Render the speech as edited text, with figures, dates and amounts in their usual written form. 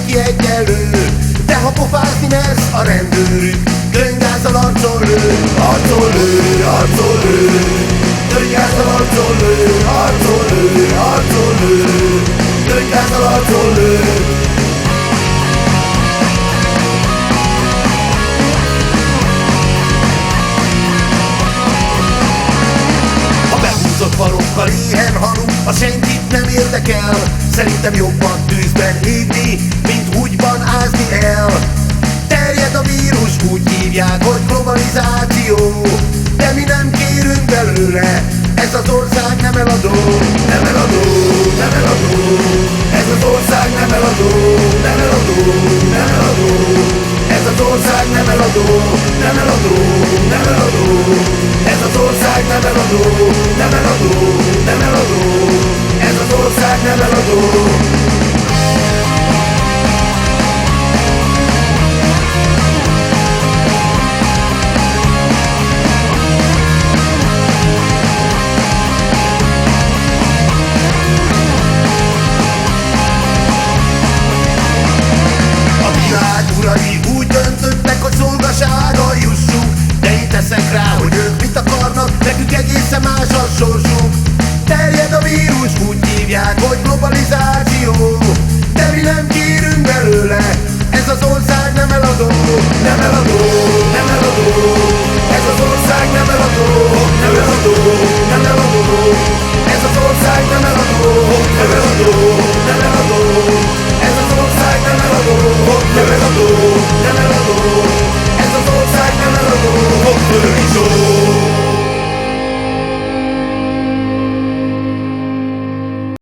mindenki egyenlő. De ha pofázni mersz, a rendőrük könyvgázzal arcon lő. Arcon lő, arcon lő, könyvgázzal arcon lő. Arcon lő, arcon lő, könyvgázzal arcon lő. Behúzott farokkal éhen halunk, a senkit nem érdekel. Szerintem jobban tűzben égni, mint húgyban ázni el. Terjed a vírus, úgy hívják, hogy globalizáció, de mi nem kérünk belőle, ez az ország nem eladó. Nem eladó, nem eladó, ez az ország nem eladó. Nem eladó, nem eladó, ez az ország nem eladó. Nem eladó, nem eladó, ez az ország nem eladó. Nem eladó, nem eladó, ez az ország nem eladó. Úgy döntöttek, hogy szolgasággal jussunk, de én teszek rá, hogy ők mit akarnak, nekünk egészen más a sorsunk. Terjed a vírus, úgy hívják, hogy globalizáció.